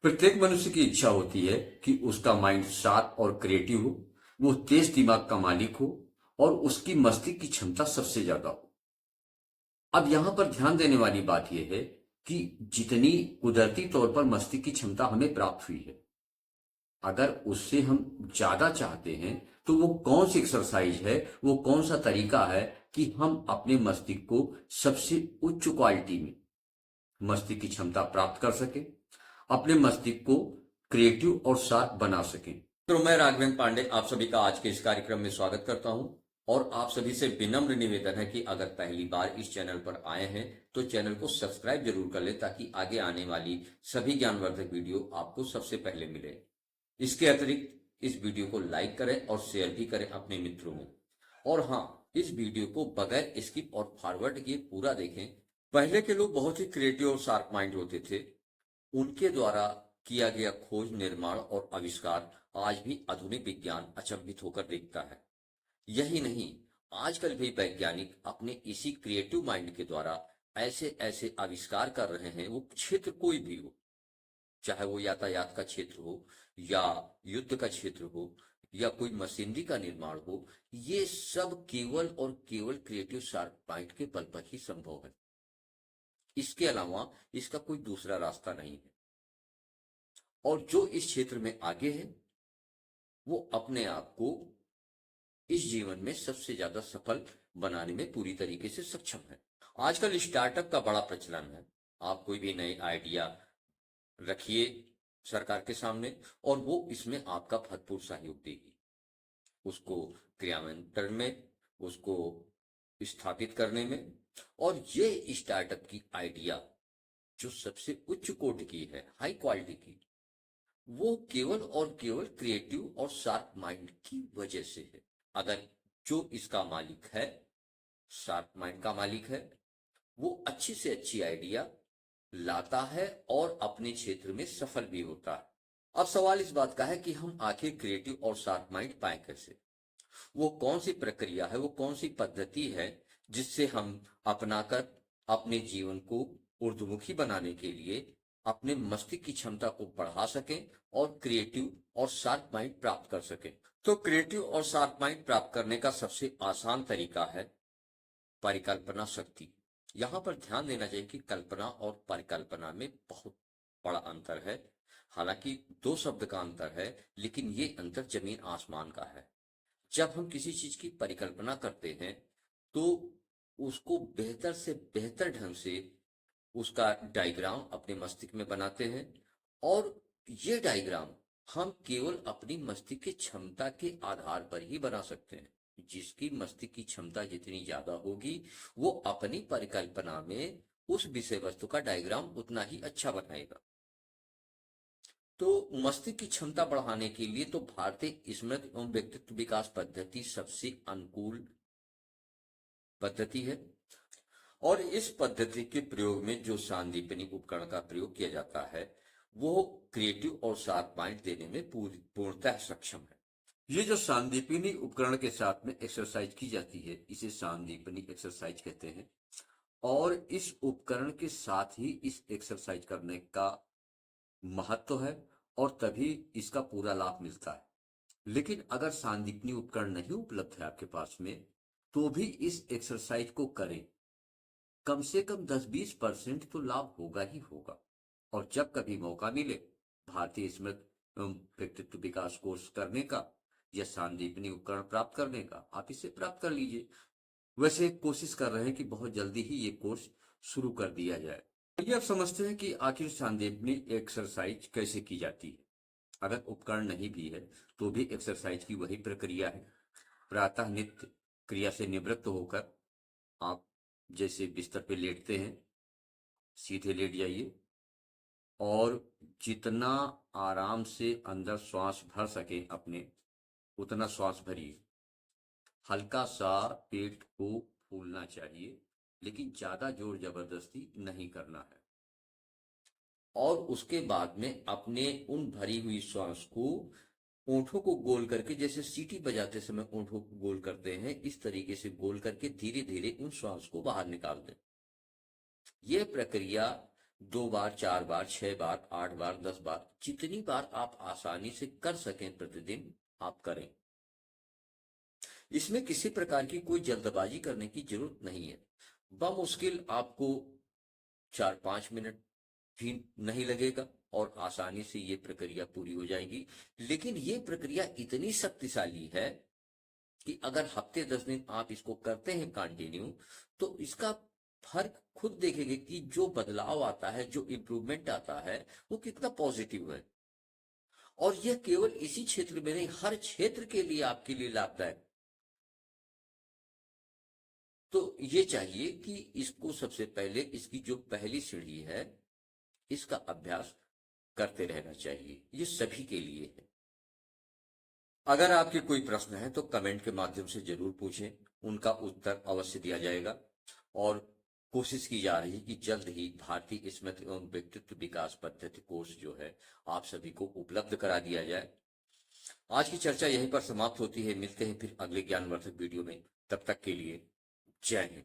प्रत्येक मनुष्य की इच्छा होती है कि उसका माइंड शार्प और क्रिएटिव हो, वो तेज दिमाग का मालिक हो और उसकी मस्तिष्क की क्षमता सबसे ज्यादा हो। अब यहां पर ध्यान देने वाली बात यह है कि जितनी कुदरती तौर पर मस्तिष्क की क्षमता हमें प्राप्त हुई है, अगर उससे हम ज्यादा चाहते हैं तो वो कौन सी एक्सरसाइज है, वो कौन सा तरीका है कि हम अपने मस्तिष्क को सबसे उच्च क्वालिटी में मस्तिष्क की क्षमता प्राप्त कर सकें, अपने मस्तिष्क को क्रिएटिव और शार्प बना सकें। तो मैं राघवेंद्र पांडे आप सभी का आज के इस कार्यक्रम में स्वागत करता हूं और आप सभी से विनम्र निवेदन है कि अगर पहली बार इस चैनल पर आए हैं तो चैनल को सब्सक्राइब जरूर कर लें ताकि आगे आने वाली सभी ज्ञानवर्धक वीडियो आपको सबसे पहले मिले। इसके अतिरिक्त इस वीडियो को लाइक करें और शेयर भी करें अपने मित्रों में। और हाँ, इस वीडियो को बगैर स्किप और फॉरवर्ड किए पूरा देखें। पहले के लोग बहुत ही क्रिएटिव और शार्प माइंड होते थे। उनके द्वारा किया गया खोज, निर्माण और आविष्कार आज भी आधुनिक विज्ञान अचंभित होकर देखता है। यही नहीं, आजकल भी वैज्ञानिक अपने इसी क्रिएटिव माइंड के द्वारा ऐसे ऐसे आविष्कार कर रहे हैं, वो क्षेत्र कोई भी हो, चाहे वो यातायात का क्षेत्र हो या युद्ध का क्षेत्र हो या कोई मशीनरी का निर्माण हो, ये सब केवल और केवल क्रिएटिव शार्प माइंड के बल पर ही संभव है। इसके अलावा इसका कोई दूसरा रास्ता नहीं है। और जो इस क्षेत्र में आगे है वो अपने आप को इस जीवन में सबसे ज्यादा सफल बनाने में पूरी तरीके से सक्षम है। आजकल स्टार्टअप का बड़ा प्रचलन है। आप कोई भी नई आइडिया रखिए सरकार के सामने और वो इसमें आपका भरपूर सहयोग देगी। उसको क्रियान्वयन में, उसको स्थापित करने में। और ये स्टार्टअप की आइडिया जो सबसे उच्च कोटि की है, हाई क्वालिटी की, वो केवल और केवल क्रिएटिव और शार्प माइंड की वजह से है। अगर जो इसका मालिक है, शार्प माइंड का मालिक है, वो अच्छी से अच्छी आइडिया लाता है और अपने क्षेत्र में सफल भी होता है। अब सवाल इस बात का है कि हम आखिर क्रिएटिव और शार्प माइंड पाए कैसे? वो कौन सी प्रक्रिया है, वो कौन सी पद्धति है जिससे हम अपनाकर अपने जीवन को ऊर्ध्वमुखी बनाने के लिए अपने मस्तिष्क की क्षमता को बढ़ा सकें और क्रिएटिव और शार्प माइंड प्राप्त कर सकें। तो क्रिएटिव और शार्प माइंड प्राप्त करने का सबसे आसान तरीका है परिकल्पना शक्ति। यहाँ पर ध्यान देना चाहिए कि कल्पना और परिकल्पना में बहुत बड़ा अंतर है। हालांकि दो शब्द का अंतर है, लेकिन ये अंतर जमीन आसमान का है। जब हम किसी चीज की परिकल्पना करते हैं तो उसको बेहतर से बेहतर ढंग से उसका डायग्राम अपने मस्तिष्क में बनाते हैं और ये डायग्राम हम केवल अपनी मस्तिष्क की क्षमता के आधार पर ही बना सकते हैं। जिसकी मस्तिष्क की क्षमता जितनी ज्यादा होगी वो अपनी परिकल्पना में उस विषय वस्तु का डायग्राम उतना ही अच्छा बनाएगा। तो मस्तिष्क की क्षमता बढ़ाने के लिए तो भारतीय स्मृति एवं व्यक्तित्व विकास पद्धति सबसे अनुकूल पद्धति है। और इस पद्धति के प्रयोग में जो सांदीपनी उपकरण का प्रयोग किया जाता है वो क्रिएटिव और शार्प माइंड देने में पूर्णतः सक्षम है। ये जो सांदीपनी उपकरण के साथ में एक्सरसाइज की जाती है इसे सांदीपनी एक्सरसाइज कहते हैं। और इस उपकरण के साथ ही इस एक्सरसाइज करने का महत्व है और तभी इसका पूरा लाभ मिलता है। लेकिन अगर सांदीपनी उपकरण नहीं उपलब्ध है आपके पास में तो भी इस एक्सरसाइज को करें। कम से कम 10-20% तो लाभ होगा ही होगा। और जब कभी मौका मिले भारतीय स्मृति एवं व्यक्तित्व विकास कोर्स करने का या सांदीपनी उपकरण प्राप्त करने का, आप इसे प्राप्त कर लीजिए। वैसे कोशिश कर रहे हैं कि बहुत जल्दी ही ये कोर्स शुरू कर दिया जाए। ये आप समझते हैं कि आखिर सांदीपनी एक्सरसाइज कैसे की जाती है। अगर उपकरण नहीं भी है तो भी एक्सरसाइज की वही प्रक्रिया है। प्रातः नित्य क्रिया से निवृत्त होकर आप जैसे बिस्तर पे लेटते हैं, सीधे लेट जाइए और जितना आराम से अंदर श्वास भर सके अपने उतना श्वास भरिए। हल्का सा पेट को फूलना चाहिए, लेकिन ज्यादा जोर जबरदस्ती नहीं करना है। और उसके बाद में अपने उन भरी हुई श्वास को ओंठों को गोल करके, जैसे सीटी बजाते समय ओंठों को गोल करते हैं, इस तरीके से गोल करके धीरे धीरे उन श्वास को बाहर निकाल दें। यह प्रक्रिया 2 बार, 4 बार, 6 बार, 8 बार, 10 बार, जितनी बार आप आसानी से कर सकें प्रतिदिन आप करें। इसमें किसी प्रकार की कोई जल्दबाजी करने की जरूरत नहीं है। बमुश्किल आपको 4-5 मिनट भी नहीं लगेगा और आसानी से ये प्रक्रिया पूरी हो जाएगी। लेकिन ये प्रक्रिया इतनी शक्तिशाली है कि अगर हफ्ते 10 दिन आप इसको करते हैं कंटिन्यू, तो इसका फर्क खुद देखेंगे कि जो बदलाव आता है, जो इंप्रूवमेंट आता है, वो कितना पॉजिटिव है। और यह केवल इसी क्षेत्र में नहीं, हर क्षेत्र के लिए आपके लिए लाभदायक। तो ये चाहिए कि इसको सबसे पहले, इसकी जो पहली सीढ़ी है, इसका अभ्यास करते रहना चाहिए। ये सभी के लिए है। अगर आपके कोई प्रश्न है तो कमेंट के माध्यम से जरूर पूछें, उनका उत्तर अवश्य दिया जाएगा। और कोशिश की जा रही है कि जल्द ही भारतीय स्मृति एवं व्यक्तित्व विकास पद्धति कोर्स जो है आप सभी को उपलब्ध करा दिया जाए। आज की चर्चा यहीं पर समाप्त होती है। मिलते हैं फिर अगले ज्ञानवर्धक वीडियो में। तब तक के लिए जय हिंद।